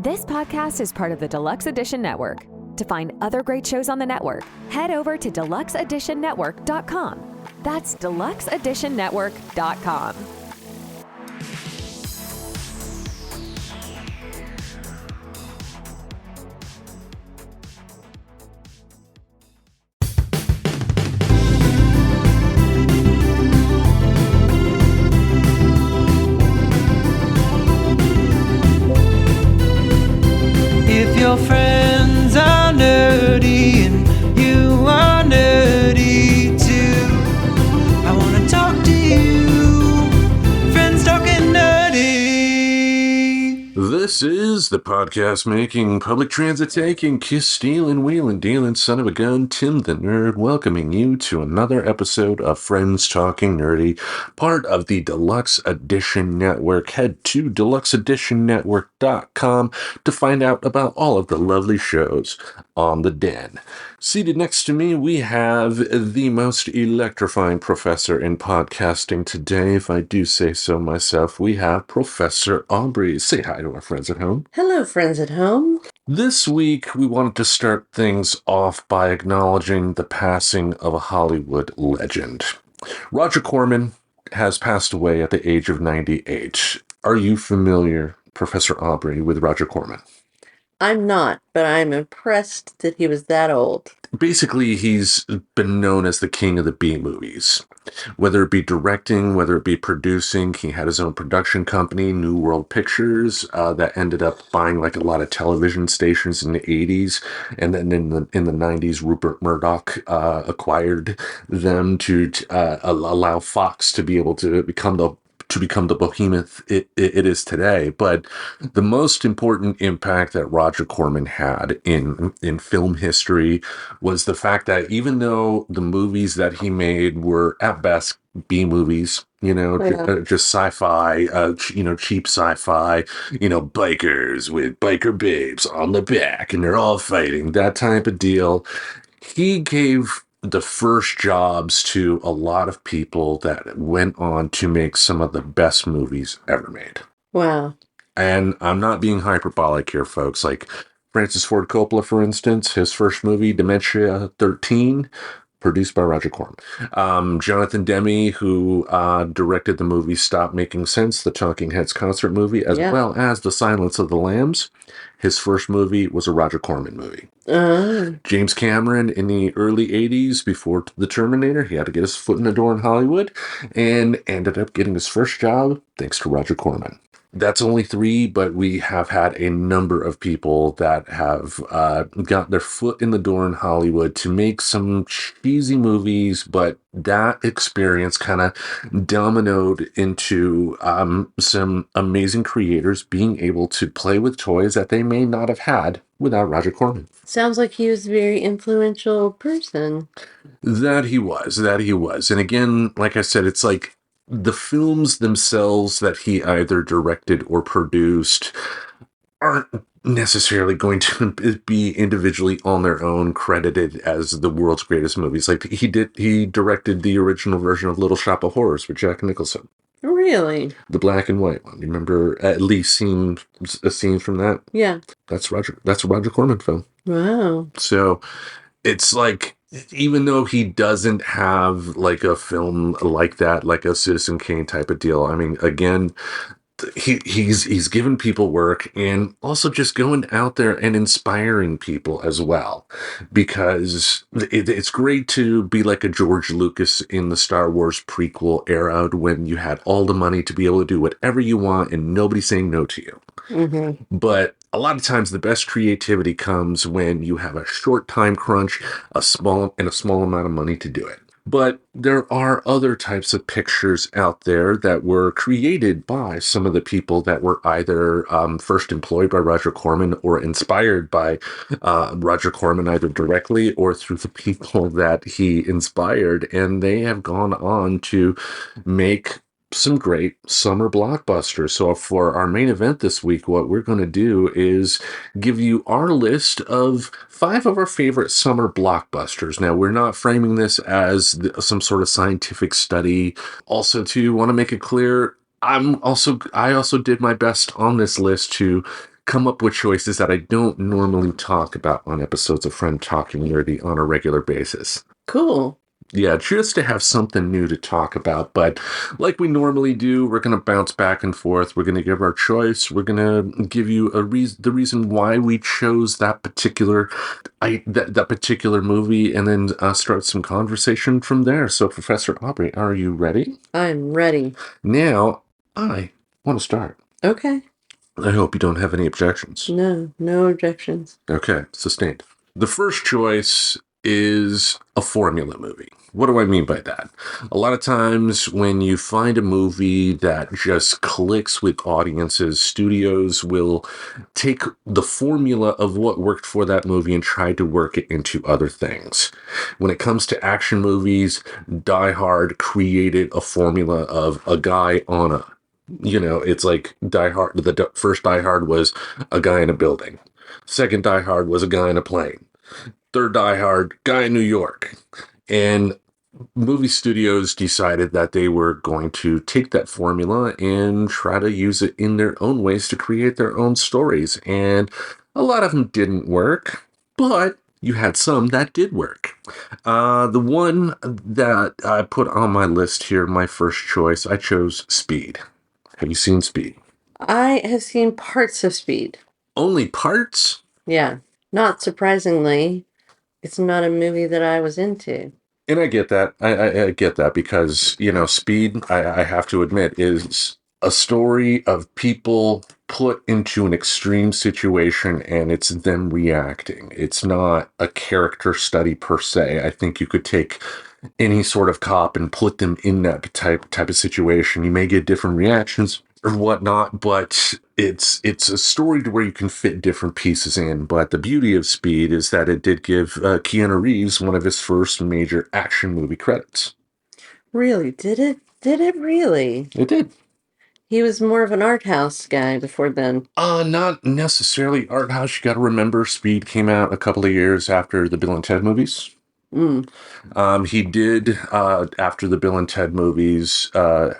This podcast is part of the Deluxe Edition Network. To find other great shows on the network, head over to deluxeeditionnetwork.com. That's deluxeeditionnetwork.com. If your friends are nerdy and you are nerdy too, I want to talk to you. Friends talking nerdy. This is the podcast making, public transit taking, kiss stealing, wheeling, dealing, son of a gun, Tim the Nerd, welcoming you to another episode of Friends Talking Nerdy, part of the Deluxe Edition Network. Head to deluxeeditionnetwork.com to find out about all of the lovely shows on the Den. Seated next to me, we have the most electrifying professor in podcasting today, if I do say so myself. We have Professor Aubrey. Say hi to our friends at home. Hello, friends at home. This week, we wanted to start things off by acknowledging the passing of a Hollywood legend. Roger Corman has passed away at the age of 98. Are you familiar, Professor Aubrey, with Roger Corman? I'm not, but I'm impressed that he was that old. Basically, he's been known as the king of the B-movies. Whether it be directing, whether it be producing, he had his own production company, New World Pictures, that ended up buying like a lot of television stations in the 80s. And then in the 90s, Rupert Murdoch acquired them to allow Fox to be able to become the behemoth it is today. But the most important impact that Roger Corman had in film history was the fact that even though the movies that he made were at best B movies, just sci-fi, cheap sci-fi, bikers with biker babes on the back and they're all fighting, that type of deal. He gave the first jobs to a lot of people that went on to make some of the best movies ever made. Wow. And I'm not being hyperbolic here, folks. Like Francis Ford Coppola, for instance, his first movie, Dementia 13, produced by Roger Corman. Jonathan Demme, who directed the movie Stop Making Sense, the Talking Heads concert movie, as well as The Silence of the Lambs. His first movie was a Roger Corman movie. James Cameron in the early 80s, before The Terminator, he had to get his foot in the door in Hollywood and ended up getting his first job thanks to Roger Corman. That's only 3, but we have had a number of people that have got their foot in the door in Hollywood to make some cheesy movies, but that experience kind of dominoed into some amazing creators being able to play with toys that they may not have had without Roger Corman. Sounds like he was a very influential person. That he was. And again, like I said, it's like the films themselves that he either directed or produced aren't necessarily going to be individually on their own credited as the world's greatest movies. Like he directed the original version of Little Shop of Horrors with Jack Nicholson. Really? The black and white one. You remember at least a scene from that? Yeah. That's a Roger Corman film. Wow. So it's like, even though he doesn't have like a film like that, like a Citizen Kane type of deal, I mean, again, he's given people work and also just going out there and inspiring people as well, because it's great to be like a George Lucas in the Star Wars prequel era when you had all the money to be able to do whatever you want and nobody's saying no to you. Mm-hmm. But a lot of times the best creativity comes when you have a short time crunch, a small amount of money to do it. But there are other types of pictures out there that were created by some of the people that were either first employed by Roger Corman or inspired by Roger Corman, either directly or through the people that he inspired. And they have gone on to make some great summer blockbusters. So for our main event this week, what we're going to do is give you our list of 5 of our favorite summer blockbusters. Now, we're not framing this as some sort of scientific study. Also, to want to make it clear, I also did my best on this list to come up with choices that I don't normally talk about on episodes of Friend Talking Nerdy on a regular basis. Cool. Yeah, just to have something new to talk about. But like we normally do, we're going to bounce back and forth. We're going to give our choice. We're going to give you the reason why we chose that particular that particular movie, and then start some conversation from there. So, Professor Aubrey, are you ready? I'm ready. Now, I want to start. Okay. I hope you don't have any objections. No objections. Okay, sustained. The first choice is a formula movie. What do I mean by that? A lot of times when you find a movie that just clicks with audiences, studios will take the formula of what worked for that movie and try to work it into other things. When it comes to action movies, Die Hard created a formula of a guy on a, it's like Die Hard. The first Die Hard was a guy in a building. Second Die Hard was a guy in a plane. Third Die Hard, guy in New York. And movie studios decided that they were going to take that formula and try to use it in their own ways to create their own stories. And a lot of them didn't work, but you had some that did work. The one that I put on my list here, my first choice, I chose Speed. Have you seen Speed? I have seen parts of Speed. Only parts? Yeah. Not surprisingly, it's not a movie that I was into. And I get that. I get that because, Speed, I have to admit, is a story of people put into an extreme situation and it's them reacting. It's not a character study per se. I think you could take any sort of cop and put them in that type of situation. You may get different reactions or whatnot, but it's a story to where you can fit different pieces in. But the beauty of Speed is that it did give Keanu Reeves one of his first major action movie credits. Really? Did it? Did it really? It did. He was more of an art house guy before then. Not necessarily art house. You got to remember, Speed came out a couple of years after the Bill and Ted movies. He did, after the Bill and Ted movies,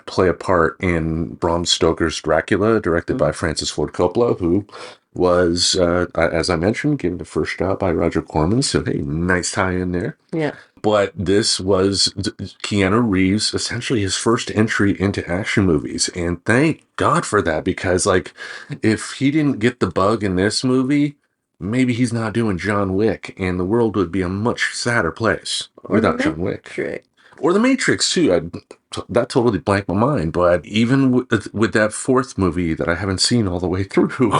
play a part in Bram Stoker's Dracula, directed by Francis Ford Coppola, who was, as I mentioned, given the first job by Roger Corman. So, hey, nice tie in there. Yeah. But this was Keanu Reeves, essentially his first entry into action movies. And thank God for that, because, if he didn't get the bug in this movie, maybe he's not doing John Wick, and the world would be a much sadder place without John Wick. Or The Matrix, too. That totally blanked my mind. But even with that fourth movie that I haven't seen all the way through,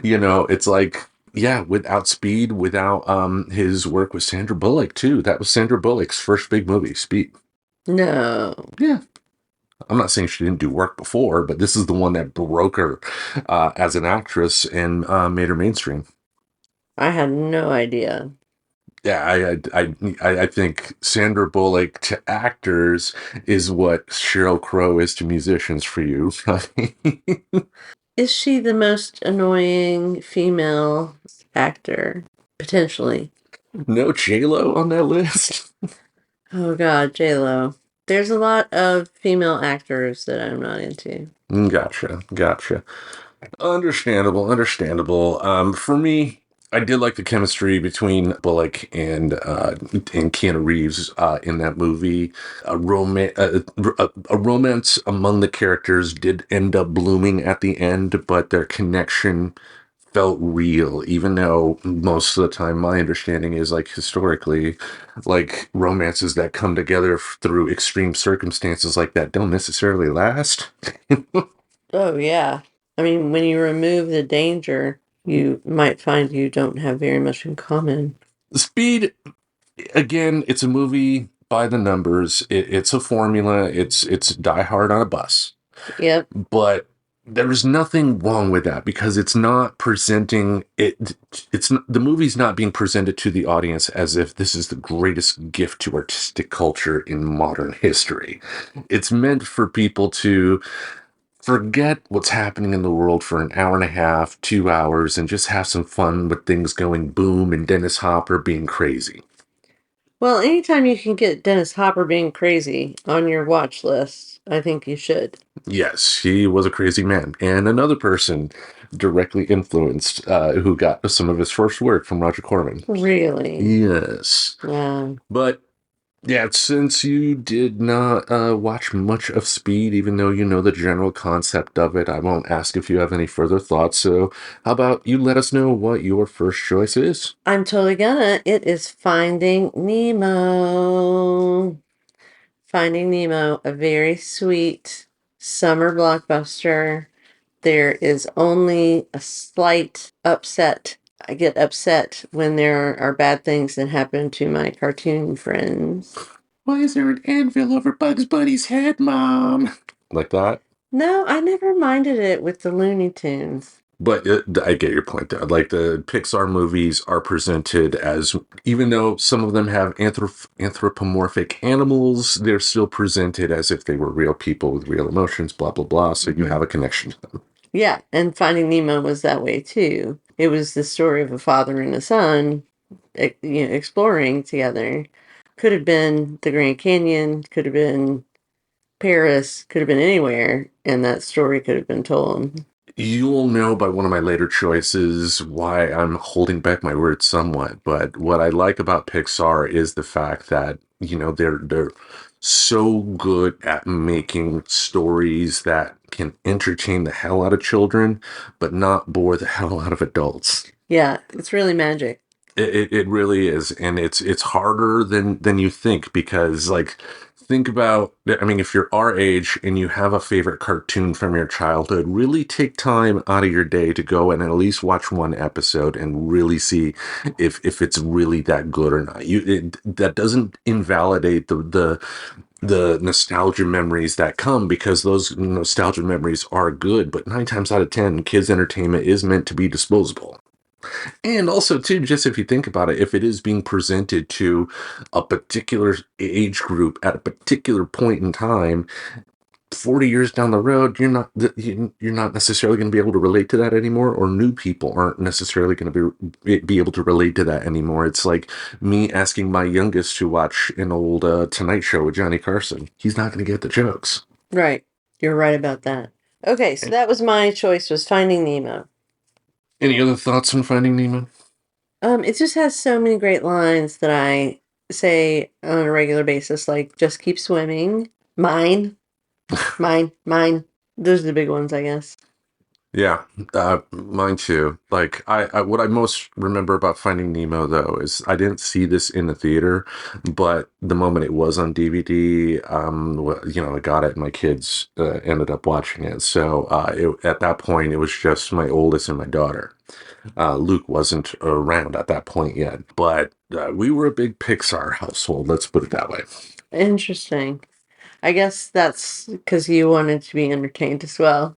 it's like, yeah, without Speed, without his work with Sandra Bullock, too. That was Sandra Bullock's first big movie, Speed. No. Yeah. I'm not saying she didn't do work before, but this is the one that broke her as an actress and made her mainstream. I had no idea. Yeah, I think Sandra Bullock to actors is what Sheryl Crow is to musicians for you. Is she the most annoying female actor? Potentially. No J-Lo on that list? Oh God, J-Lo. There's a lot of female actors that I'm not into. Gotcha. Understandable. For me, I did like the chemistry between Bullock and Keanu Reeves in that movie. A romance among the characters did end up blooming at the end, but their connection felt real, even though most of the time my understanding is, historically, romances that come together through extreme circumstances like that don't necessarily last. Oh, yeah. I mean, when you remove the danger, you might find you don't have very much in common. Speed, again, it's a movie by the numbers. It's a formula. It's Die Hard on a bus. Yep. But there's nothing wrong with that because it's not presenting it. The movie's not being presented to the audience as if this is the greatest gift to artistic culture in modern history. It's meant for people to forget what's happening in the world for an hour and a half, 2 hours, and just have some fun with things going boom and Dennis Hopper being crazy. Well, anytime you can get Dennis Hopper being crazy on your watch list, I think you should. Yes, he was a crazy man. And another person directly influenced who got some of his first work from Roger Corman. Really? Yes. Wow. But yeah, since you did not watch much of Speed, even though you know the general concept of it, I won't ask if you have any further thoughts. So how about you let us know what your first choice is? I'm totally gonna. It is Finding Nemo. Finding Nemo, a very sweet summer blockbuster. There is only a slight upset. I get upset when there are bad things that happen to my cartoon friends. Why is there an anvil over Bugs Bunny's head, Mom? Like that? No, I never minded it with the Looney Tunes. But I get your point there. Like the Pixar movies are presented as, even though some of them have anthropomorphic animals, they're still presented as if they were real people with real emotions, blah, blah, blah. So you have a connection to them. Yeah, and Finding Nemo was that way too. It was the story of a father and a son, exploring together. Could have been the Grand Canyon, could have been Paris, could have been anywhere, and that story could have been told. You'll know by one of my later choices why I'm holding back my words somewhat. But what I like about Pixar is the fact that, they're so good at making stories that can entertain the hell out of children, but not bore the hell out of adults. Yeah, it's really magic. It really is, and it's harder than you think, because like, think about, I mean, if you're our age and you have a favorite cartoon from your childhood, really take time out of your day to go and at least watch one episode and really see if it's really that good or not. That doesn't invalidate the nostalgia memories that come, because those nostalgia memories are good, but 9 times out of 10, kids entertainment is meant to be disposable. And also, too, just if you think about it, if it is being presented to a particular age group at a particular point in time, 40 years down the road, you're not necessarily going to be able to relate to that anymore, or new people aren't necessarily going to be able to relate to that anymore. It's like me asking my youngest to watch an old Tonight Show with Johnny Carson. He's not going to get the jokes. Right. You're right about that. Okay, so that was my choice, was Finding Nemo. Any other thoughts on Finding Nemo? It just has so many great lines that I say on a regular basis, like just keep swimming. Mine. Mine. Those are the big ones, I guess. Yeah, mine too. Like I what I most remember about Finding Nemo though is I didn't see this in the theater, but the moment it was on DVD, I got it and my kids ended up watching it. So at that point, it was just my oldest and my daughter. Luke wasn't around at that point yet, but we were a big Pixar household. Let's put it that way. Interesting. I guess that's because you wanted to be entertained as well.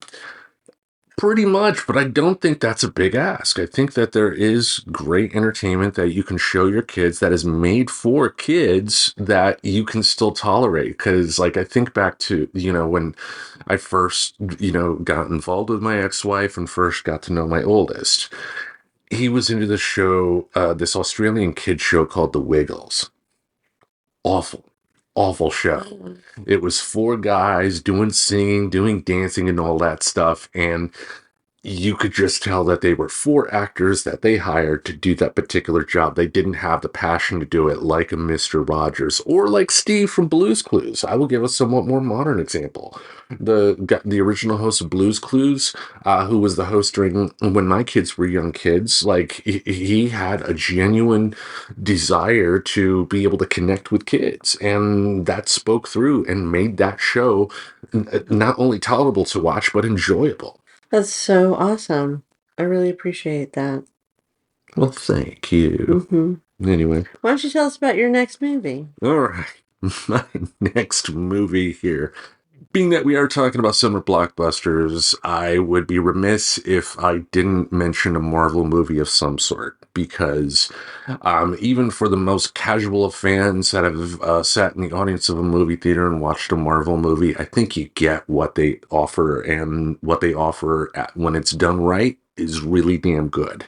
Pretty much, but I don't think that's a big ask. I think that there is great entertainment that you can show your kids that is made for kids that you can still tolerate. Because, like, I think back to, when I first, got involved with my ex-wife and first got to know my oldest. He was into this show, this Australian kid show called The Wiggles. Awful show. It was 4 guys doing singing, doing dancing and all that stuff. And you could just tell that they were 4 actors that they hired to do that particular job. They didn't have the passion to do it like a Mr. Rogers or like Steve from Blue's Clues. I will give a somewhat more modern example. The original host of Blue's Clues, who was the host during when my kids were young kids, like he had a genuine desire to be able to connect with kids, and that spoke through and made that show not only tolerable to watch but enjoyable. That's so awesome. I really appreciate that. Well, thank you. Mm-hmm. Anyway. Why don't you tell us about your next movie? All right. My next movie here. Being that we are talking about summer blockbusters, I would be remiss if I didn't mention a Marvel movie of some sort, because even for the most casual of fans that have sat in the audience of a movie theater and watched a Marvel movie, I think you get what they offer, and what they offer when it's done right is really damn good.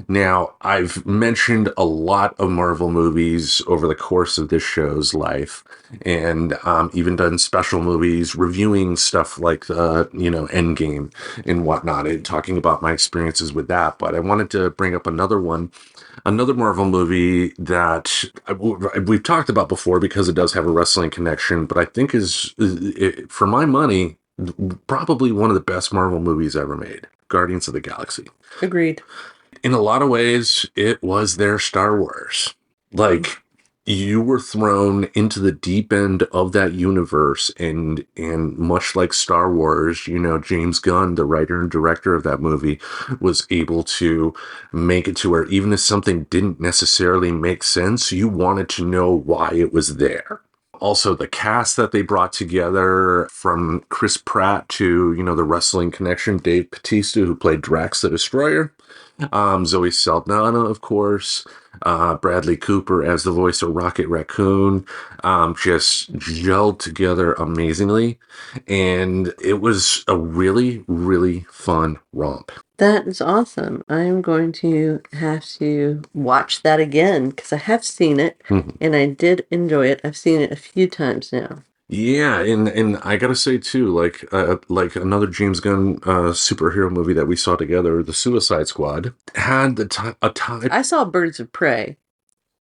Now, I've mentioned a lot of Marvel movies over the course of this show's life, and even done special movies reviewing stuff like Endgame and whatnot, and talking about my experiences with that. But I wanted to bring up another Marvel movie that we've talked about before because it does have a wrestling connection, but I think for my money, probably one of the best Marvel movies ever made, Guardians of the Galaxy. Agreed. In a lot of ways, it was their Star Wars. Like, you were thrown into the deep end of that universe, and much like Star Wars, James Gunn, the writer and director of that movie, was able to make it to where even if something didn't necessarily make sense, you wanted to know why it was there. Also, the cast that they brought together, from Chris Pratt to, the wrestling connection, Dave Bautista, who played Drax the Destroyer, Zoe Saldana, of course, Bradley Cooper as the voice of Rocket Raccoon, just gelled together amazingly. And it was a really, really fun romp. That is awesome. I am going to have to watch that again because I have seen it and I did enjoy it. I've seen it a few times now. Yeah, and I gotta say too, like another James Gunn superhero movie that we saw together, The Suicide Squad, had a time. I saw Birds of Prey.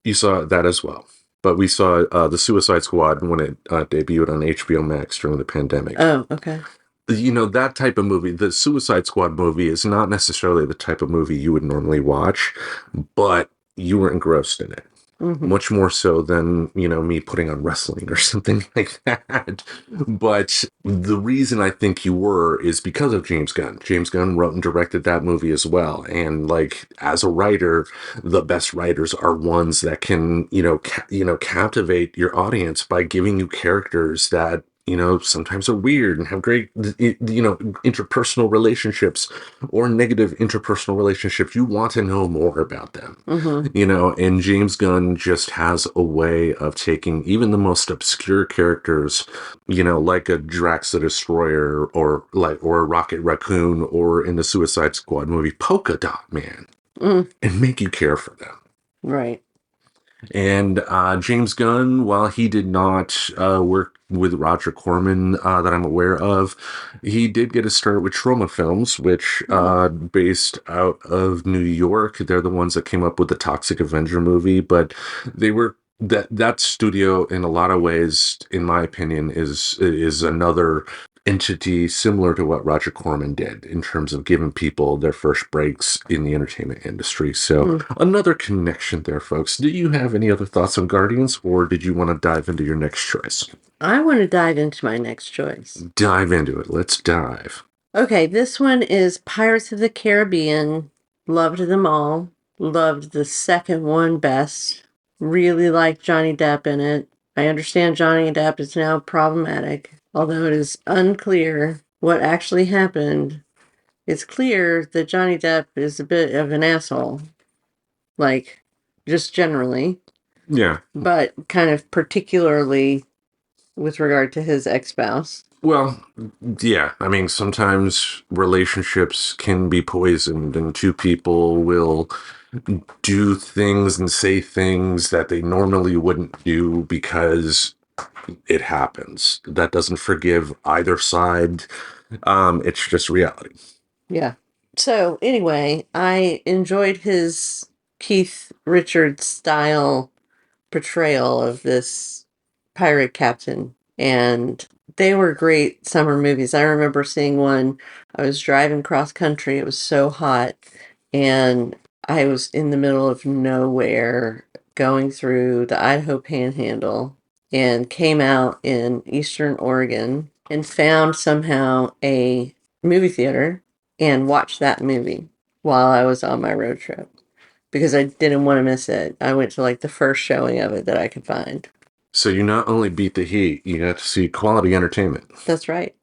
You saw that as well, but we saw The Suicide Squad when it debuted on HBO Max during the pandemic. Oh, okay. That type of movie, the Suicide Squad movie, is not necessarily the type of movie you would normally watch, but you were engrossed in it. Mm-hmm. Much more so than, me putting on wrestling or something like that. But the reason I think you were is because of James Gunn. James Gunn wrote and directed that movie as well. And as a writer, the best writers are ones that can, captivate your audience by giving you characters that, sometimes are weird and have great, interpersonal relationships or negative interpersonal relationships. You want to know more about them, and James Gunn just has a way of taking even the most obscure characters, like a Drax the Destroyer or a Rocket Raccoon, or in the Suicide Squad movie, Polka Dot Man, and make you care for them. Right. And James Gunn, while he did not work with Roger Corman that I'm aware of, he did get a start with Troma Films, which based out of New York. They're the ones that came up with the Toxic Avenger movie, but they were that studio in a lot of ways, in my opinion, is another entity similar to what Roger Corman did in terms of giving people their first breaks in the entertainment industry. So another connection there, folks. Do you have any other thoughts on Guardians, or did you want to dive into your next choice? I want to dive into my next choice. Dive into it. Let's dive. Okay, this one is Pirates of the Caribbean. Loved them all. Loved the second one best. Really liked Johnny Depp in it. I understand Johnny Depp is now problematic. Although it is unclear what actually happened, it's clear that Johnny Depp is a bit of an asshole. Just generally. Yeah. But kind of particularly with regard to his ex-spouse. Well, yeah. I mean, sometimes relationships can be poisoned, and two people will do things and say things that they normally wouldn't do because it happens. That doesn't forgive either side. It's just reality. Yeah. So anyway, I enjoyed his Keith Richards style portrayal of this pirate captain, and they were great summer movies. I remember seeing one. I was driving cross country. It was so hot, and I was in the middle of nowhere going through the Idaho Panhandle, and came out in Eastern Oregon and found somehow a movie theater and watched that movie while I was on my road trip because I didn't want to miss it. I went to the first showing of it that I could find. So you not only beat the heat, you got to see quality entertainment. That's right.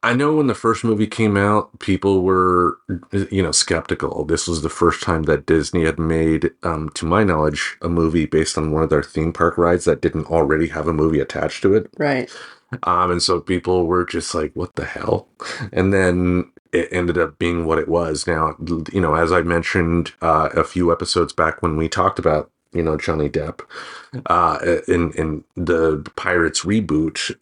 I know when the first movie came out, people were, skeptical. This was the first time that Disney had made, to my knowledge, a movie based on one of their theme park rides that didn't already have a movie attached to it. Right. And so people were just like, what the hell? And then it ended up being what it was. Now, as I mentioned a few episodes back when we talked about Johnny Depp in the Pirates reboot,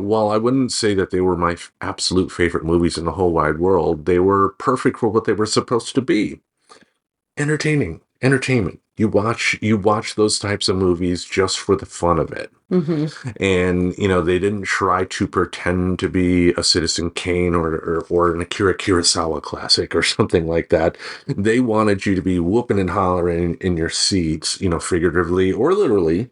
while I wouldn't say that they were my absolute favorite movies in the whole wide world, they were perfect for what they were supposed to be. Entertainment. You watch those types of movies just for the fun of it. Mm-hmm. And, they didn't try to pretend to be a Citizen Kane or an Akira Kurosawa classic or something like that. They wanted you to be whooping and hollering in your seats, figuratively or literally,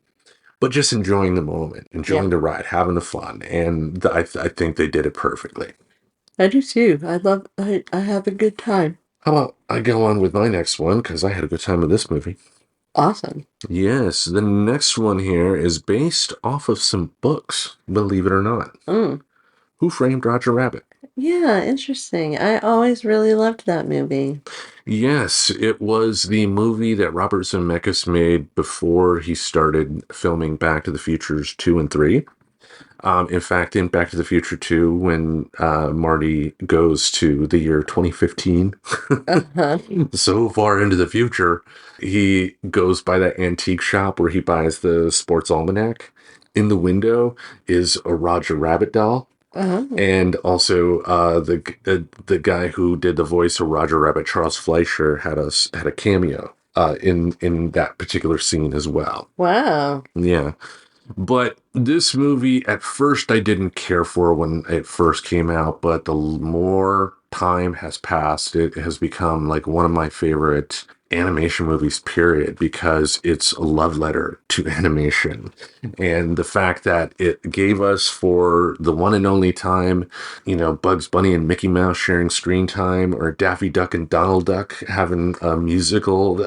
but just enjoying the moment, enjoying the ride, having the fun. And I think they did it perfectly. I do too. I have a good time. How about I go on with my next one, because I had a good time with this movie. Awesome. Yes, the next one here is based off of some books, believe it or not. Who Framed Roger Rabbit? Yeah, interesting. I always really loved that movie. Yes, it was the movie that Robert Zemeckis made before he started filming Back to the Futures 2 and 3. In fact, in Back to the Future 2, when Marty goes to the year 2015, Uh-huh. so far into the future, he goes by that antique shop where he buys the sports almanac. In the window is a Roger Rabbit doll. Uh-huh. And also, the guy who did the voice of Roger Rabbit, Charles Fleischer, had a cameo in that particular scene as well. Wow. Yeah. But this movie, at first, I didn't care for when it first came out, but the more time has passed, it has become like one of my favorite animation movies, period, because it's a love letter to animation. And the fact that it gave us, for the one and only time, Bugs Bunny and Mickey Mouse sharing screen time, or Daffy Duck and Donald Duck having a musical,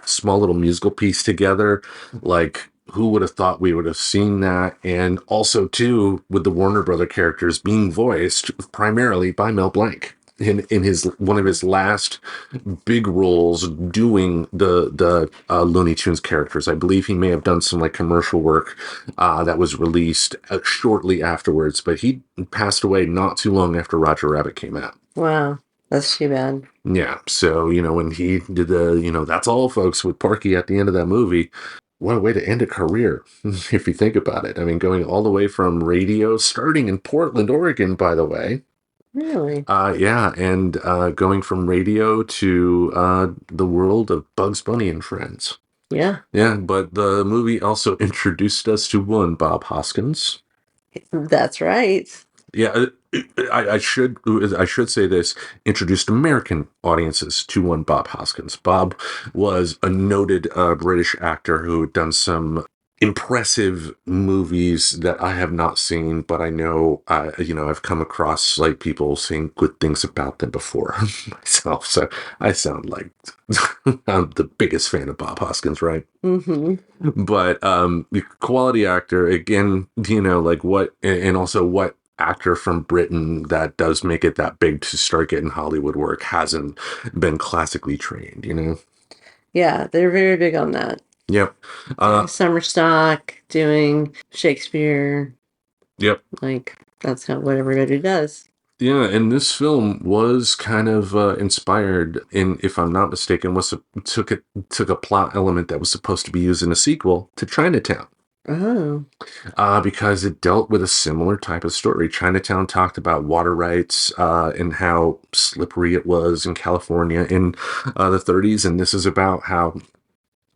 small little musical piece together, like, who would have thought we would have seen that? And also, too, with the Warner Brother characters being voiced primarily by Mel Blanc in his one of his last big roles, doing the Looney Tunes characters. I believe he may have done some like commercial work that was released shortly afterwards, but he passed away not too long after Roger Rabbit came out. Wow. That's too bad. Yeah. So, when he did the, that's all, folks, with Porky at the end of that movie, what a way to end a career, if you think about it. I mean, going all the way from radio, starting in Portland, Oregon, by the way. Really? Yeah, and going from radio to the world of Bugs Bunny and Friends. Yeah. Yeah, but the movie also introduced us to one Bob Hoskins. That's right. Yeah, I should say this, introduced American audiences to one Bob Hoskins. Bob was a noted British actor who had done some impressive movies that I have not seen, but I know, I've come across like people saying good things about them before myself. So I sound like I'm the biggest fan of Bob Hoskins, right? Mm-hmm. But quality actor, again, like what, and also what actor from Britain that does make it that big to start getting Hollywood work hasn't been classically trained, Yeah, they're very big on that. Yep. Doing summer stock, doing Shakespeare. Yep. Like, that's what everybody does. Yeah, and this film was kind of inspired, in, if I'm not mistaken, took a plot element that was supposed to be used in a sequel to Chinatown. Oh. Because it dealt with a similar type of story. Chinatown talked about water rights and how slippery it was in California in the 30s, and this is about how,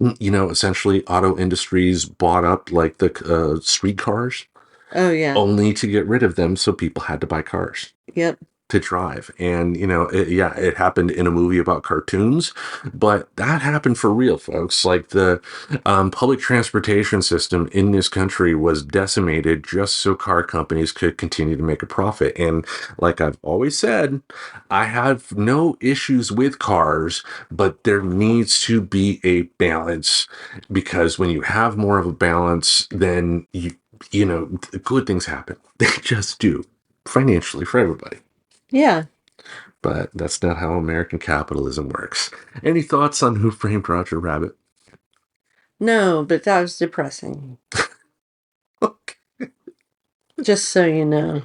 essentially auto industries bought up like the streetcars. Oh, yeah. Only to get rid of them, so people had to buy cars. Yep. To drive. And, it happened in a movie about cartoons, but that happened for real, folks. Like, the public transportation system in this country was decimated just so car companies could continue to make a profit. And like I've always said, I have no issues with cars, but there needs to be a balance, because when you have more of a balance, then good things happen. They just do, financially, for everybody. Yeah. But that's not how American capitalism works. Any thoughts on Who Framed Roger Rabbit? No, but that was depressing. Okay. Just so you know.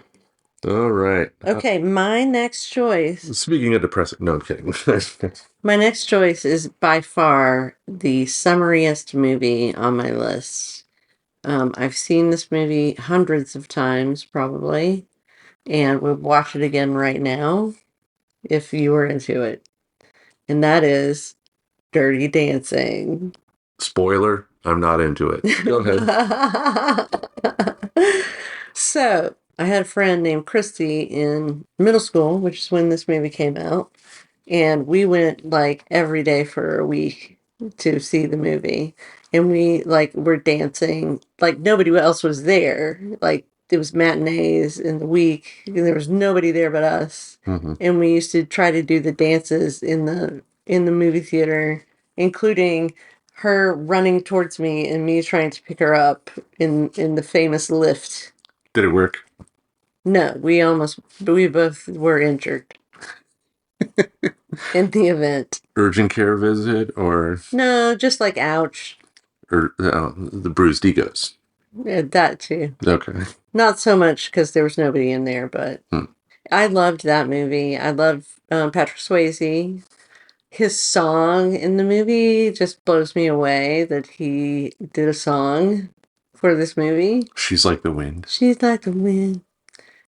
All right. Okay, my next choice. Speaking of depressing, no, I'm kidding. My next choice is by far the summariest movie on my list. I've seen this movie hundreds of times, probably, and would watch it again right now if you were into it. And that is Dirty Dancing. Spoiler, I'm not into it. Go ahead. So, I had a friend named Christy in middle school, which is when this movie came out. And we went like every day for a week to see the movie. And we like were dancing like nobody else was there. Like it was matinees in the week and there was nobody there but us. Mhm. And we used to try to do the dances in the movie theater, including her running towards me and me trying to pick her up in the famous lift. Did it work? No, we both were injured in the event. Urgent care visit or No, just like ouch. the bruised egos? Yeah, that too. Okay. Not so much because there was nobody in there, but I loved that movie. I love Patrick Swayze. His song in the movie just blows me away that he did a song for this movie. She's like the wind. She's like the wind.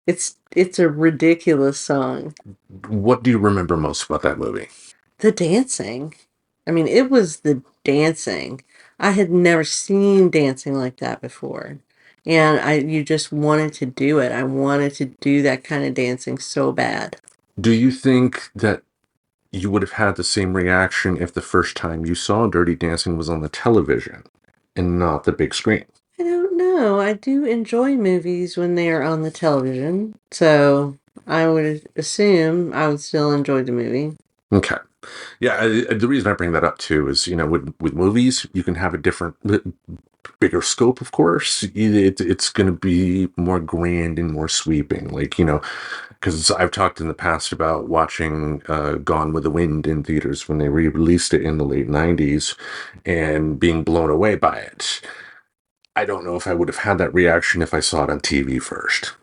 It's a ridiculous song. What do you remember most about that movie? The dancing. I mean, it was the dancing. I had never seen dancing like that before. And you just wanted to do it. I wanted to do that kind of dancing so bad. Do you think that you would have had the same reaction if the first time you saw Dirty Dancing was on the television and not the big screen? I don't know. I do enjoy movies when they are on the television. So I would assume I would still enjoy the movie. Okay. Yeah, the reason I bring that up too is, with movies, you can have a different, bigger scope, of course. It's going to be more grand and more sweeping. Like, because I've talked in the past about watching Gone with the Wind in theaters when they re-released it in the late 90s and being blown away by it. I don't know if I would have had that reaction if I saw it on TV first.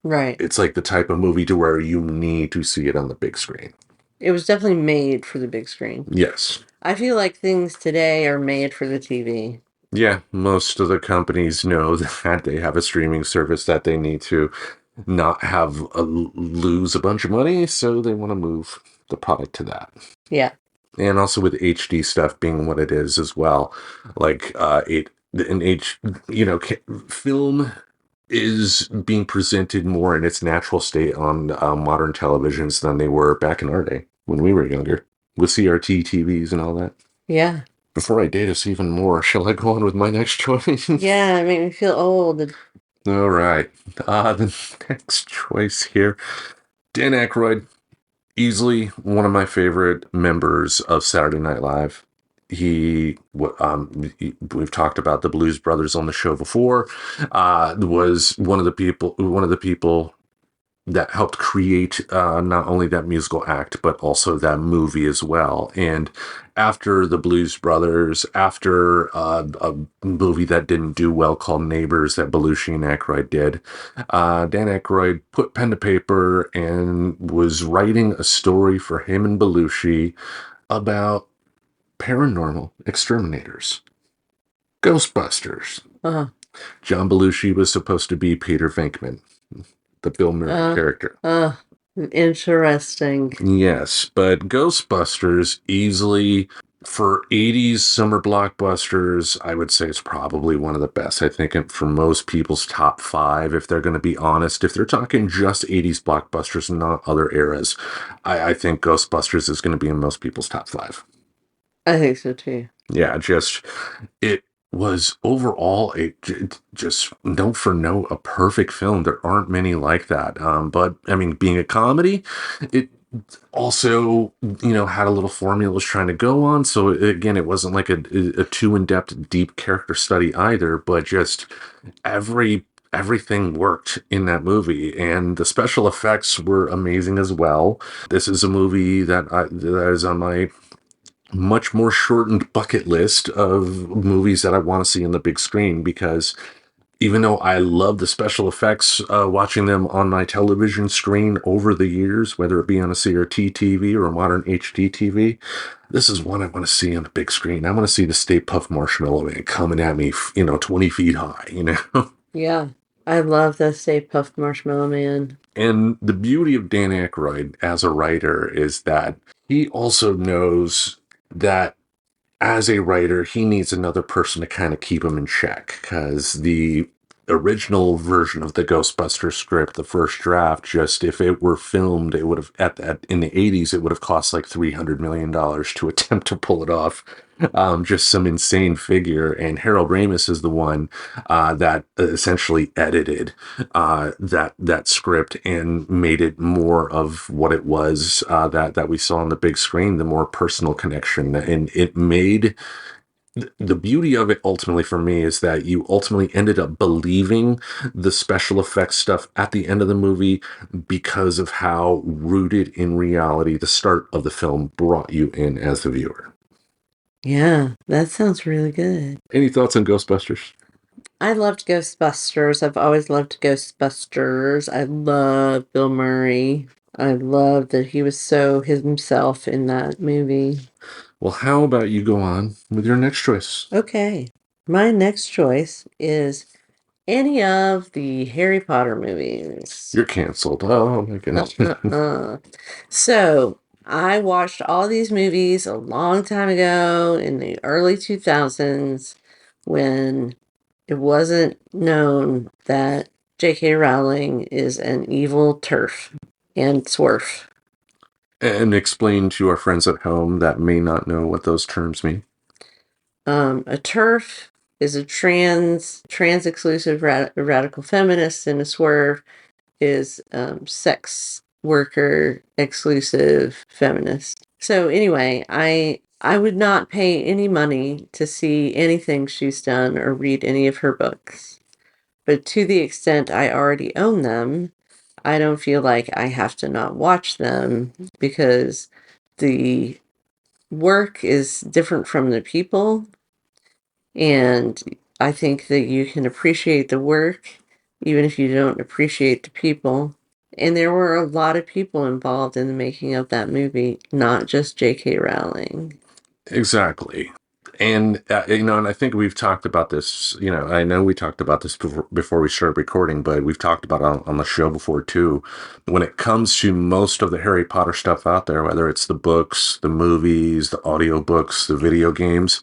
Right. It's like the type of movie to where you need to see it on the big screen. It was definitely made for the big screen. Yes. I feel like things today are made for the TV. Yeah, most of the companies know that they have a streaming service that they need to not have lose a bunch of money, so they want to move the product to that. Yeah. And also with HD stuff being what it is as well, like film is being presented more in its natural state on modern televisions than they were back in our day when we were younger with CRT TVs and all that. Yeah. Before I date us even more, shall I go on with my next choice? Yeah, it made me feel old. All right. The next choice here, Dan Aykroyd, easily one of my favorite members of Saturday Night Live. We've talked about the Blues Brothers on the show before. Was one of the people that helped create not only that musical act, but also that movie as well. And after the Blues Brothers, after a movie that didn't do well called Neighbors that Belushi and Aykroyd did, Dan Aykroyd put pen to paper and was writing a story for him and Belushi about paranormal exterminators. Ghostbusters. Uh-huh. John Belushi was supposed to be Peter Venkman, the Bill Murray character. Interesting. Yes, but Ghostbusters easily, for 80s summer blockbusters, I would say it's probably one of the best. I think for most people's top 5, if they're going to be honest, if they're talking just 80s blockbusters and not other eras, I think Ghostbusters is going to be in most people's top 5. I think so too. Yeah, it was overall just note for note a perfect film. There aren't many like that. But I mean, being a comedy, it also had a little formula it was trying to go on. So again, it wasn't like a too in-depth deep character study either, but just everything worked in that movie, and the special effects were amazing as well. This is a movie that is on my much more shortened bucket list of movies that I want to see on the big screen, because even though I love the special effects, watching them on my television screen over the years, whether it be on a CRT TV or a modern HD TV, this is one I want to see on a big screen. I want to see the Stay Puft Marshmallow Man coming at me, 20 feet high, Yeah. I love the Stay Puft Marshmallow Man. And the beauty of Dan Aykroyd as a writer is that he also knows that as a writer, he needs another person to kind of keep him in check, because the original version of the Ghostbusters script, the first draft, just if it were filmed, it would have in the 80s, it would have cost like $300 million to attempt to pull it off. Just some insane figure. And Harold Ramis is the one that essentially edited that script and made it more of what it was, that we saw on the big screen, the more personal connection. And it made the beauty of it ultimately for me is that you ultimately ended up believing the special effects stuff at the end of the movie because of how rooted in reality the start of the film brought you in as the viewer. Yeah, that sounds really good. Any thoughts on Ghostbusters? I loved Ghostbusters. I've always loved Ghostbusters. I love Bill Murray. I love that he was so himself in that movie. Well, how about you go on with your next choice? Okay. My next choice is any of the Harry Potter movies. You're canceled. Oh my goodness. So I watched all these movies a long time ago in the early 2000s when it wasn't known that J.K. Rowling is an evil TERF and SWERF. And explain to our friends at home that may not know what those terms mean. A TERF is a trans exclusive radical feminist, and a SWERF is sex worker exclusive feminist. So anyway, I would not pay any money to see anything she's done or read any of her books. But to the extent I already own them, I don't feel like I have to not watch them because the work is different from the people. And I think that you can appreciate the work even if you don't appreciate the people. And there were a lot of people involved in the making of that movie, not just J.K. Rowling. Exactly. And, and I think we've talked about this, I know we talked about this before we started recording, but we've talked about it on the show before too. When it comes to most of the Harry Potter stuff out there, whether it's the books, the movies, the audiobooks, the video games,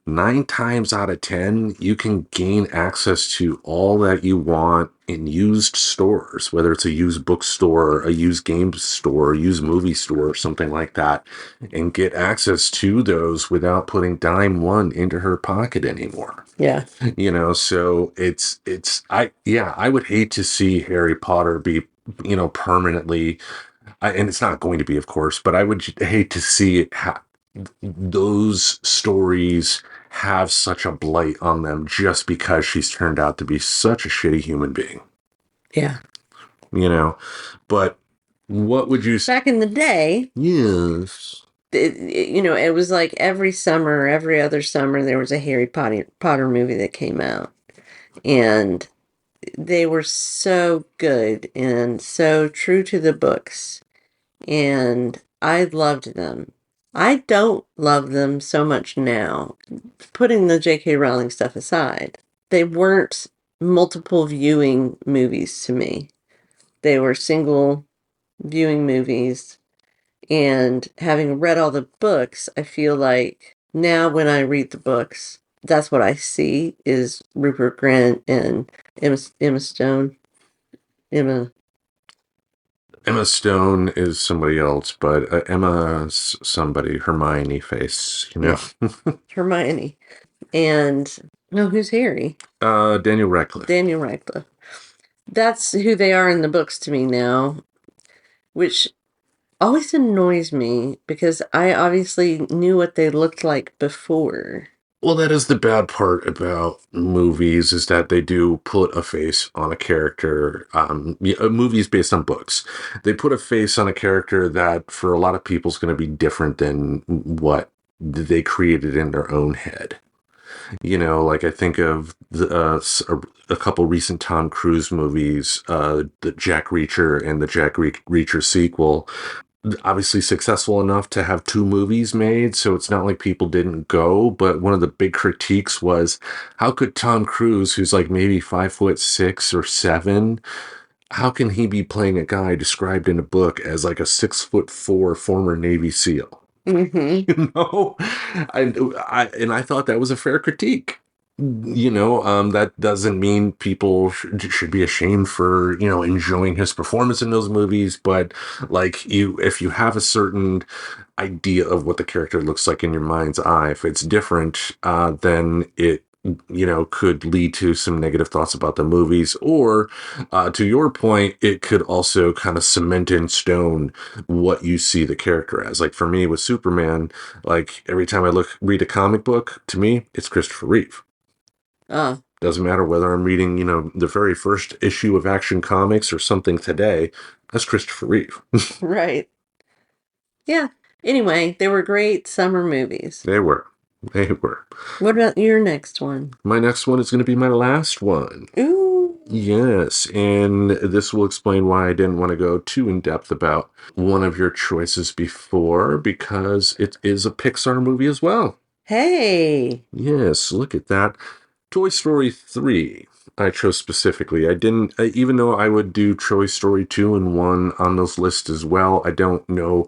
9 times out of 10, you can gain access to all that you want in used stores, whether it's a used bookstore, a used game store, a used movie store, or something like that, and get access to those without putting dime one into her pocket anymore. Yeah. So I would hate to see Harry Potter be, permanently, and it's not going to be, of course, but I would hate to see it those stories have such a blight on them just because she's turned out to be such a shitty human being. Yeah. But what would you say? Back in the day, yes, it was like every summer, every other summer, there was a Harry Potter movie that came out. And they were so good and so true to the books. And I loved them. I don't love them so much now. Putting the J.K. Rowling stuff aside, they weren't multiple viewing movies to me. They were single viewing movies. And having read all the books, I feel like now when I read the books, that's what I see is Rupert Grint and Emma Stone. Emma Stone is somebody else, but Emma's somebody, Hermione face, Yeah. Hermione. And, no, who's Harry? Daniel Radcliffe. Daniel Radcliffe. That's who they are in the books to me now, which always annoys me because I obviously knew what they looked like before. Well, that is the bad part about movies, is that they do put a face on a character. Movies based on books, they put a face on a character that for a lot of people is going to be different than what they created in their own head. Like I think of a couple recent Tom Cruise movies, the Jack Reacher and the Jack Reacher sequel, obviously successful enough to have 2 movies made, so it's not like people didn't go. But one of the big critiques was, how could Tom Cruise, who's like maybe 5'6" or 7, how can he be playing a guy described in a book as like a 6'4" former Navy SEAL? Mm-hmm. You know, I thought that was a fair critique. That doesn't mean people should be ashamed for, enjoying his performance in those movies. But like if you have a certain idea of what the character looks like in your mind's eye, if it's different, then it, could lead to some negative thoughts about the movies, or to your point, it could also kind of cement in stone what you see the character as. Like for me with Superman, like every time I read a comic book, to me, it's Christopher Reeve. Doesn't matter whether I'm reading, the very first issue of Action Comics or something today, that's Christopher Reeve. Right. Yeah. Anyway, they were great summer movies. They were. What about your next one? My next one is going to be my last one. Ooh. Yes, and this will explain why I didn't want to go too in depth about one of your choices before, because it is a Pixar movie as well. Hey. Yes, look at that. Toy Story 3, I chose specifically. I didn't, even though I would do Toy Story 2 and 1 on those lists as well, I don't know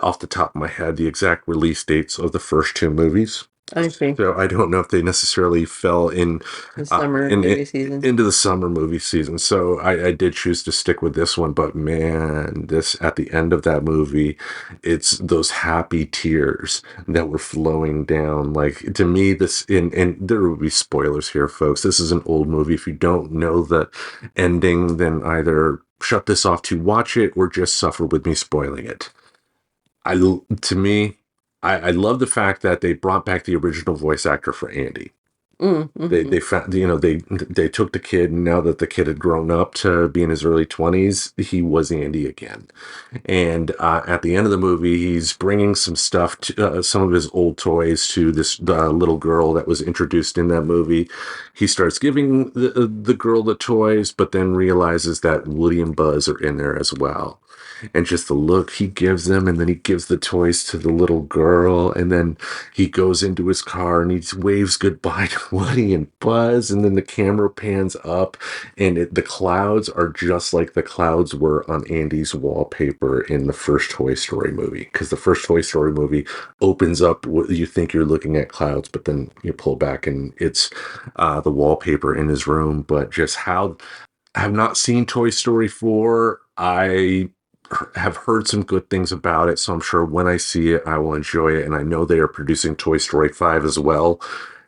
off the top of my head the exact release dates of the first 2 movies. I see. So I don't know if they necessarily fell in The summer movie season. into the summer movie season. So I did choose to stick with this one. But man, this at the end of that movie, it's those happy tears that were flowing down. Like to me, and there will be spoilers here, folks. This is an old movie. If you don't know the ending, then either shut this off to watch it or just suffer with me spoiling it. I love the fact that they brought back the original voice actor for Andy. Mm-hmm. They found, they took the kid, and now that the kid had grown up to be in his early 20s, he was Andy again. And at the end of the movie, he's bringing some stuff, some of his old toys to this little girl that was introduced in that movie. He starts giving the girl the toys, but then realizes that Woody and Buzz are in there as well. And just the look he gives them, and then he gives the toys to the little girl, and then he goes into his car and he waves goodbye to Woody and Buzz, and then the camera pans up, and the clouds are just like the clouds were on Andy's wallpaper in the first Toy Story movie. Because the first Toy Story movie opens up, you think you're looking at clouds, but then you pull back and it's the wallpaper in his room. But just how I have not seen Toy Story 4. I have heard some good things about it, so I'm sure when I see it, I will enjoy it. And I know they are producing Toy Story 5 as well.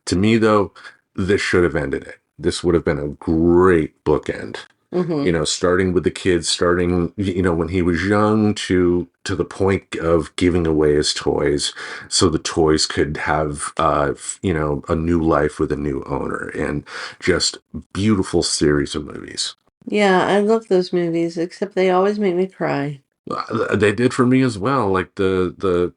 To me, though, this should have ended it. This would have been a great bookend. Mm-hmm. Starting with the kids, when he was young to the point of giving away his toys, so the toys could have, a new life with a new owner, and just beautiful series of movies. Yeah, I love those movies, except they always make me cry. They did for me as well. Like the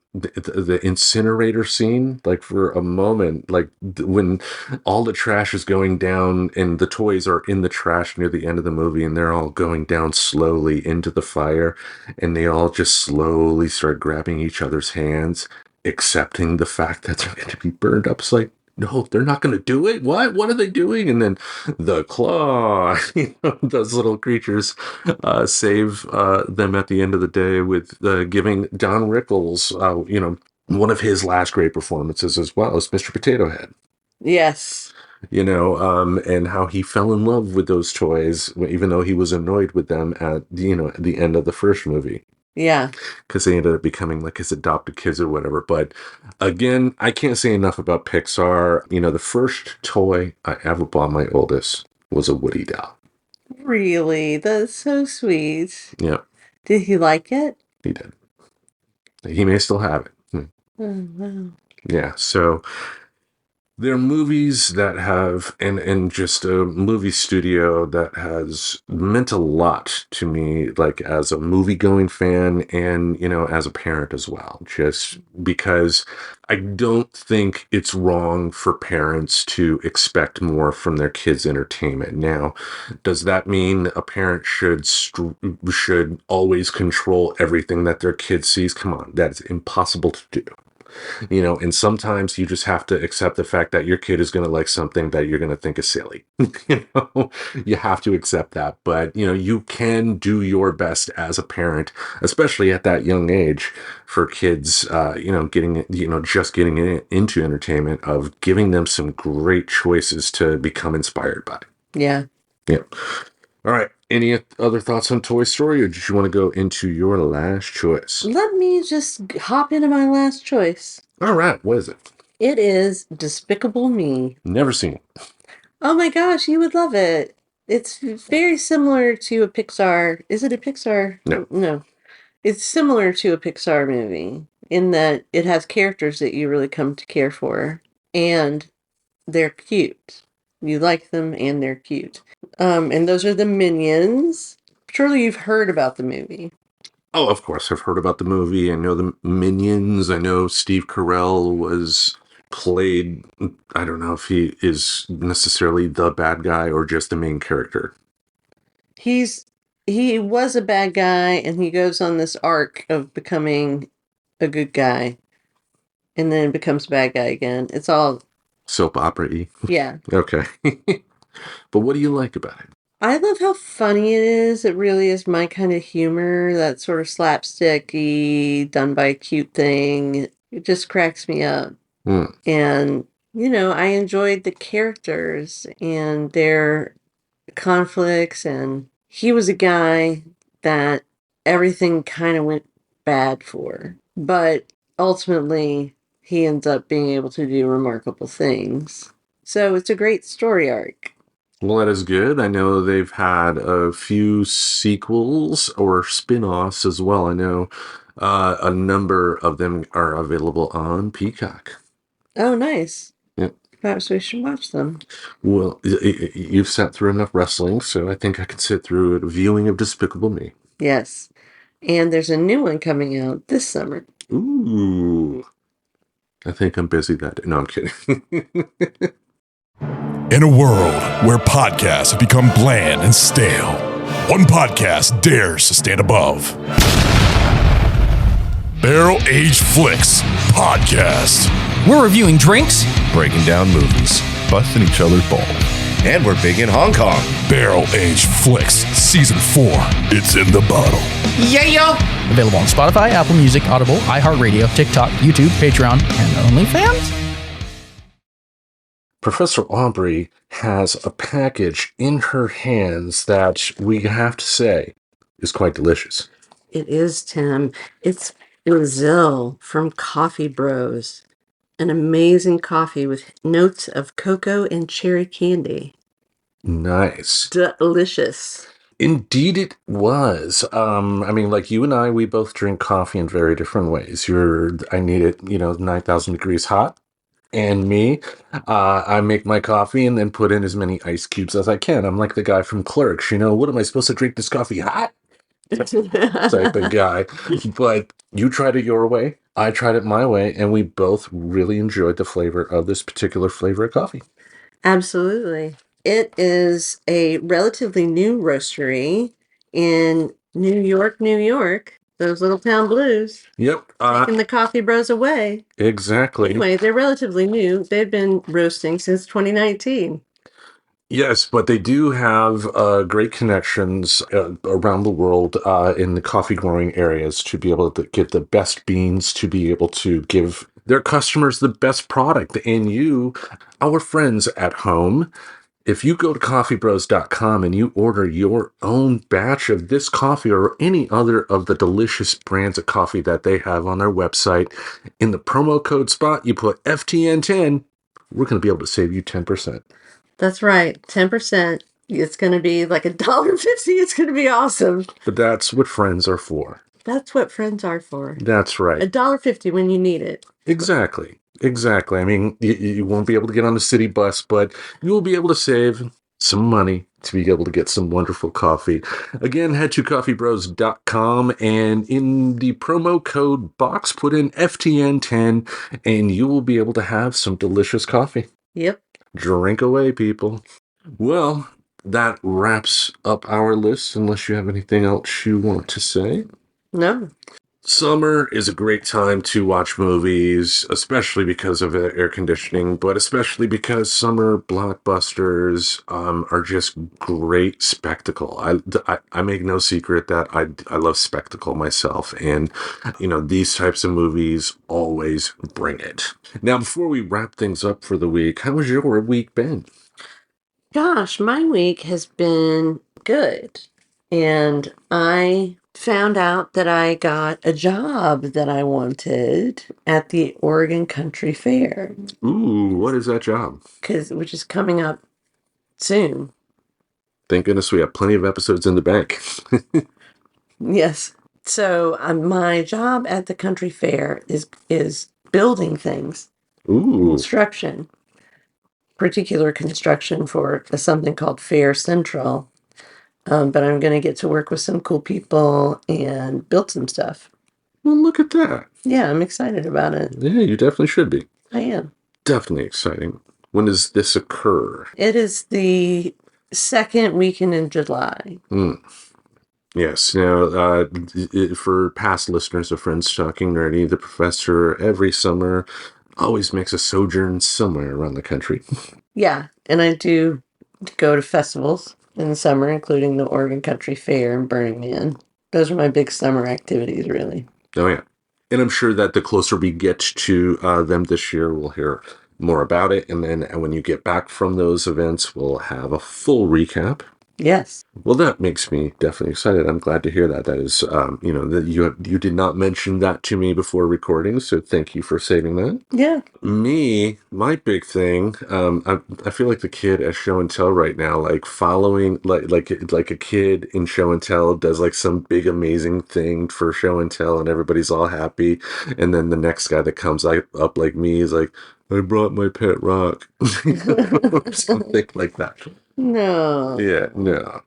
incinerator scene, like for a moment, like when all the trash is going down and the toys are in the trash near the end of the movie, and they're all going down slowly into the fire, and they all just slowly start grabbing each other's hands, accepting the fact that they're going to be burned up. It's like, no, they're not going to do it. What are they doing? And then the claw, those little creatures save them at the end of the day with giving Don Rickles, one of his last great performances as well as Mr. Potato Head. Yes. And how he fell in love with those toys, even though he was annoyed with them at the end of the first movie. Yeah. Because they ended up becoming like his adopted kids or whatever. But again, I can't say enough about Pixar. The first toy I ever bought my oldest was a Woody doll. Really? That's so sweet. Yeah. Did he like it? He did. He may still have it. Oh, wow. Yeah. So There are movies that have, and just a movie studio that has meant a lot to me, like as a movie going fan and, as a parent as well, just because I don't think it's wrong for parents to expect more from their kids' entertainment. Now, does that mean a parent should always control everything that their kid sees? Come on, that's impossible to do. And sometimes you just have to accept the fact that your kid is going to like something that you're going to think is silly. You have to accept that. But, you can do your best as a parent, especially at that young age for kids, just getting into entertainment, of giving them some great choices to become inspired by. Yeah. Yeah. All right. Any other thoughts on Toy Story, or did you want to go into your last choice? Let me just hop into my last choice. All right. What is it? It is Despicable Me. Never seen it. Oh my gosh, you would love it. It's very similar to a Pixar. Is it a Pixar? No. No. It's similar to a Pixar movie in that it has characters that you really come to care for, and they're cute. You like them and they're cute. And those are the Minions. Surely you've heard about the movie. Oh, of course. I've heard about the movie. I know the Minions. I know Steve Carell was played. I don't know if he is necessarily the bad guy or just the main character. He was a bad guy, and he goes on this arc of becoming a good guy, and then becomes a bad guy again. It's all soap opera-y. Yeah. Okay. But what do you like about it? I love how funny it is. It really is my kind of humor, that sort of slapsticky, done by a cute thing. It just cracks me up. And, I enjoyed the characters and their conflicts, and he was a guy that everything kind of went bad for. But ultimately, he ends up being able to do remarkable things. So it's a great story arc. Well, that is good. I know they've had a few sequels or spin-offs as well. I know a number of them are available on Peacock. Oh, nice. Yep. Perhaps we should watch them. Well, you've sat through enough wrestling, so I think I could sit through a viewing of Despicable Me. Yes. And there's a new one coming out this summer. Ooh. I think I'm busy that day. No, I'm kidding. In a world where podcasts have become bland and stale, one podcast dares to stand above. Barrel Age Flicks Podcast. We're reviewing drinks, breaking down movies, busting each other's balls. And we're big in Hong Kong. Barrel Age Flicks Season 4. It's in the bottle. Yeah, yo! Available on Spotify, Apple Music, Audible, iHeartRadio, TikTok, YouTube, Patreon, and OnlyFans. Professor Aubrey has a package in her hands that we have to say is quite delicious. It is, Tim. It's Brazil from Coffee Bros. An amazing coffee with notes of cocoa and cherry candy. Nice. Delicious. Indeed it was. Like you and I, we both drink coffee in very different ways. I need it, 9,000 degrees hot. And me, I make my coffee and then put in as many ice cubes as I can. I'm like the guy from Clerks, what am I supposed to drink this coffee hot? Type of guy. But you tried it your way, I tried it my way, and we both really enjoyed the flavor of this particular flavor of coffee. Absolutely. It is a relatively new roastery in New York, New York. Those little town blues. Yep. Taking the Coffee Bros away. Exactly. Anyway, they're relatively new. They've been roasting since 2019. Yes, but they do have great connections around the world in the coffee growing areas to be able to get the best beans, to be able to give their customers the best product. And you, our friends at home, if you go to coffeebros.com and you order your own batch of this coffee or any other of the delicious brands of coffee that they have on their website, in the promo code spot, you put FTN10, we're going to be able to save you 10%. That's right. 10%. It's going to be like $1.50. It's going to be awesome. But that's what friends are for. That's what friends are for. That's right. $1.50 when you need it. Exactly. Exactly. I mean, you won't be able to get on the city bus, but you will be able to save some money to be able to get some wonderful coffee. Again, head to coffeebros.com and in the promo code box, put in FTN10 and you will be able to have some delicious coffee. Yep. Drink away, people. Well, that wraps up our list, unless you have anything else you want to say. No. Summer is a great time to watch movies, especially because of air conditioning, but especially because summer blockbusters are just great spectacle. I make no secret that I love spectacle myself, and these types of movies always bring it. Now, before we wrap things up for the week, how has your week been? Gosh, my week has been good. And I found out that I got a job that I wanted at the Oregon Country Fair, Ooh, what is that job? which is coming up soon. Thank goodness we have plenty of episodes in the bank. Yes. So my job at the country fair is building things, Ooh, construction, particular construction for something called Fair Central. But I'm going to get to work with some cool people and build some stuff. well, look at that. Yeah, I'm excited about it. Yeah, you definitely should be. I am. Definitely exciting. When does this occur? It is the second weekend in July. Yes. Now, for past listeners of Friends Talking Nerdy, the professor every summer always makes a sojourn somewhere around the country. Yeah, and I do go to festivals in the summer, including the Oregon Country Fair and Burning Man. Those are my big summer activities, really. Oh, yeah. And I'm sure that the closer we get to them this year, we'll hear more about it. And then when you get back from those events, we'll have a full recap. Yes. Well, that makes me definitely excited. I'm glad to hear that. That is, that you did not mention that to me before recording, so thank you for saving that. Yeah. Me, my big thing, I feel like the kid at Show and Tell right now, like following, like a kid in Show and Tell does like some big amazing thing for Show and Tell, and everybody's all happy, and then the next guy that comes up like me is like, I brought my pet rock, or something like that. No. Yeah, no.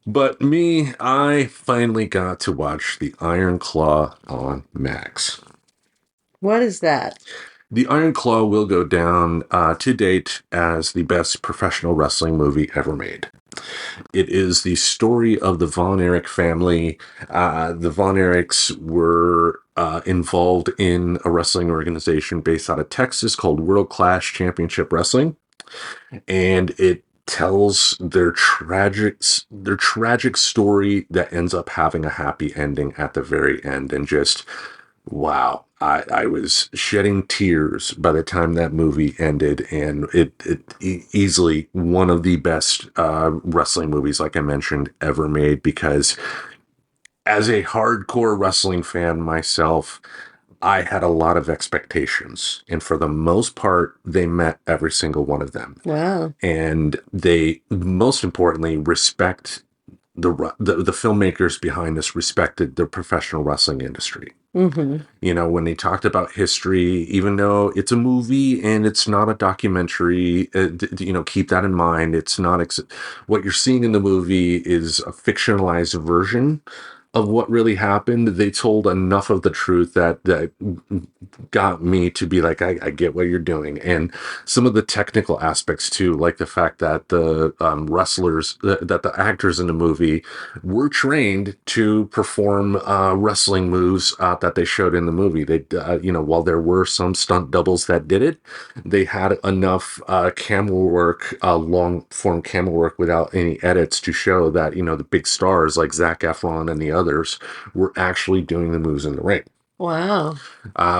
But me, I finally got to watch The Iron Claw on Max. What is that? The Iron Claw will go down to date as the best professional wrestling movie ever made. It is the story of the Von Erich family. The Von Erichs were involved in a wrestling organization based out of Texas called World Class Championship Wrestling. And it tells their tragic story that ends up having a happy ending at the very end. And just, wow, I was shedding tears by the time that movie ended. And it easily one of the best wrestling movies, like I mentioned, ever made, because as a hardcore wrestling fan myself, I had a lot of expectations, and for the most part, they met every single one of them. Wow. And they, most importantly, respect the filmmakers behind this respected the professional wrestling industry. Mm-hmm. When they talked about history, even though it's a movie and it's not a documentary, keep that in mind. It's not what you're seeing in the movie is a fictionalized version of what really happened. They told enough of the truth that got me to be like, I get what you're doing. And some of the technical aspects too, like the fact that the wrestlers, that the actors in the movie were trained to perform wrestling moves that they showed in the movie. They, while there were some stunt doubles that did it, they had enough camera work, long form camera work without any edits to show that, the big stars like Zac Efron and the others were actually doing the moves in the ring. Wow.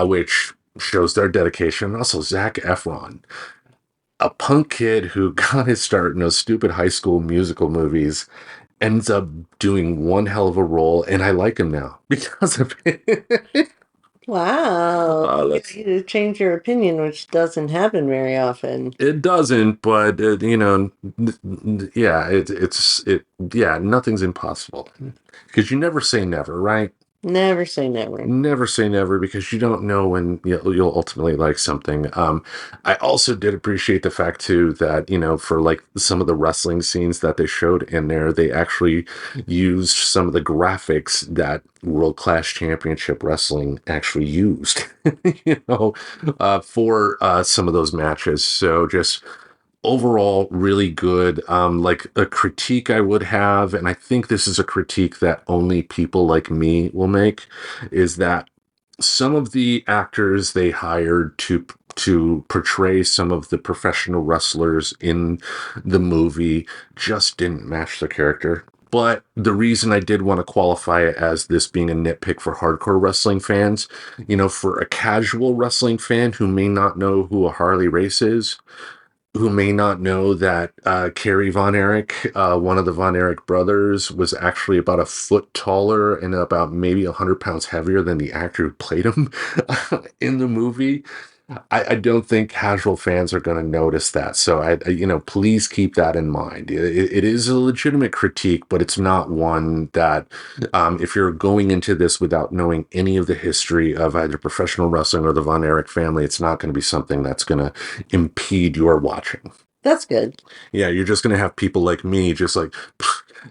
Which shows their dedication. Also, Zac Efron, a punk kid who got his start in those stupid high school musical movies, ends up doing one hell of a role, and I like him now because of it. Wow. You change your opinion, which doesn't happen very often. It doesn't, but nothing's impossible because you never say never, right? Never say never. Never say never, because you don't know when you'll ultimately like something. I also did appreciate the fact too that, for like some of the wrestling scenes that they showed in there, they actually used some of the graphics that World Class Championship Wrestling actually used, for some of those matches. So just overall really good. Like a critique I would have, and I think this is a critique that only people like me will make, is that some of the actors they hired to portray some of the professional wrestlers in the movie just didn't match the character. But the reason I did want to qualify it as this being a nitpick for hardcore wrestling fans, for a casual wrestling fan who may not know who a Harley Race is, who may not know that Kerry Von Erich, one of the Von Erich brothers, was actually about a foot taller and about maybe 100 pounds heavier than the actor who played him in the movie. I don't think casual fans are going to notice that. So please keep that in mind. It is a legitimate critique, but it's not one that, if you're going into this without knowing any of the history of either professional wrestling or the Von Erich family, it's not going to be something that's going to impede your watching. That's good. Yeah, you're just going to have people like me just like,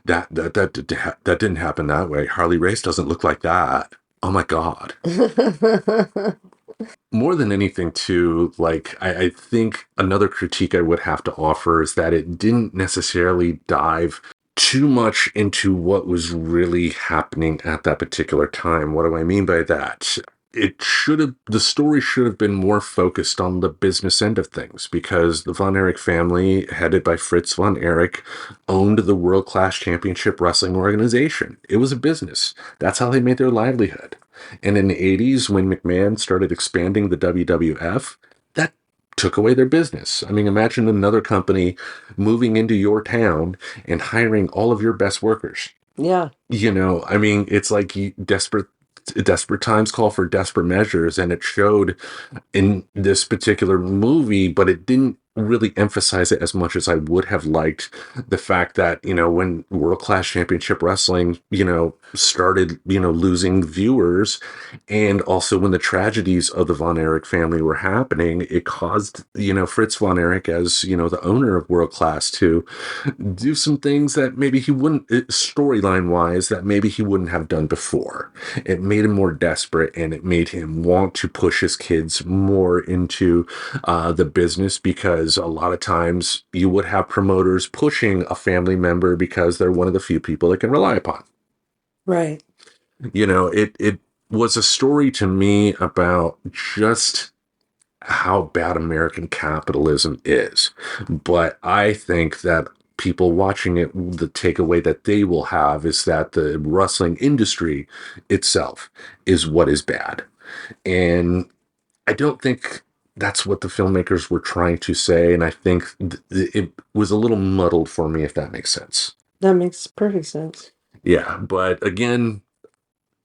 that didn't happen that way. Harley Race doesn't look like that. Oh my God. More than anything, too, like, I think another critique I would have to offer is that it didn't necessarily dive too much into what was really happening at that particular time. What do I mean by that? The story should have been more focused on the business end of things, because the Von Erich family, headed by Fritz Von Erich, owned the World Class Championship Wrestling organization. It was a business. That's how they made their livelihood. And in the 80s, when McMahon started expanding the WWF, that took away their business. I mean, imagine another company moving into your town and hiring all of your best workers. Yeah. It's like desperate times call for desperate measures, and it showed in this particular movie, but it didn't really emphasize it as much as I would have liked. The fact that, when World Class Championship Wrestling, started, losing viewers, and also when the tragedies of the Von Erich family were happening, it caused, Fritz Von Erich, as, the owner of World Class, to do some things that maybe he wouldn't, storyline wise, that maybe he wouldn't have done before. It made him more desperate, and it made him want to push his kids more into the business, because a lot of times you would have promoters pushing a family member because they're one of the few people they can rely upon. Right. It was a story to me about just how bad American capitalism is. But I think that people watching it, the takeaway that they will have is that the wrestling industry itself is what is bad. And I don't think that's what the filmmakers were trying to say. And I think it was a little muddled for me, if that makes sense. That makes perfect sense. Yeah. But again,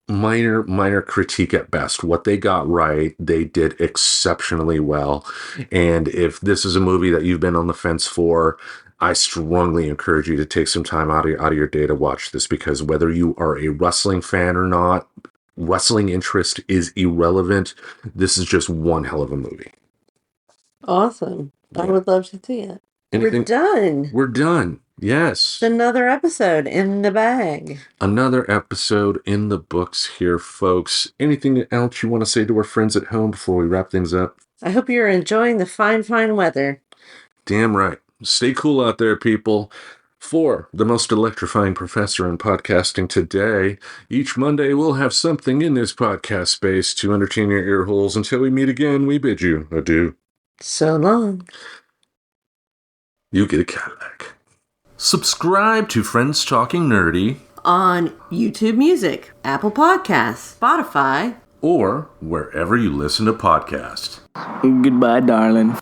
minor critique at best. What they got right, they did exceptionally well. And if this is a movie that you've been on the fence for, I strongly encourage you to take some time out of your day to watch this, because whether you are a wrestling fan or not, wrestling interest is irrelevant. This is just one hell of a movie. Awesome. I would love to see it. Anything? We're done. We're done. Yes. It's another episode in the bag. Another episode in the books here, folks. Anything else you want to say to our friends at home before we wrap things up? I hope you're enjoying the fine weather. Damn right. Stay cool out there, people. For the most electrifying professor in podcasting today, each Monday we'll have something in this podcast space to entertain your ear holes. Until we meet again, we bid you adieu. So long. You get a Cadillac. Subscribe to Friends Talking Nerdy on YouTube Music, Apple Podcasts, Spotify, or wherever you listen to podcasts. Goodbye, darling.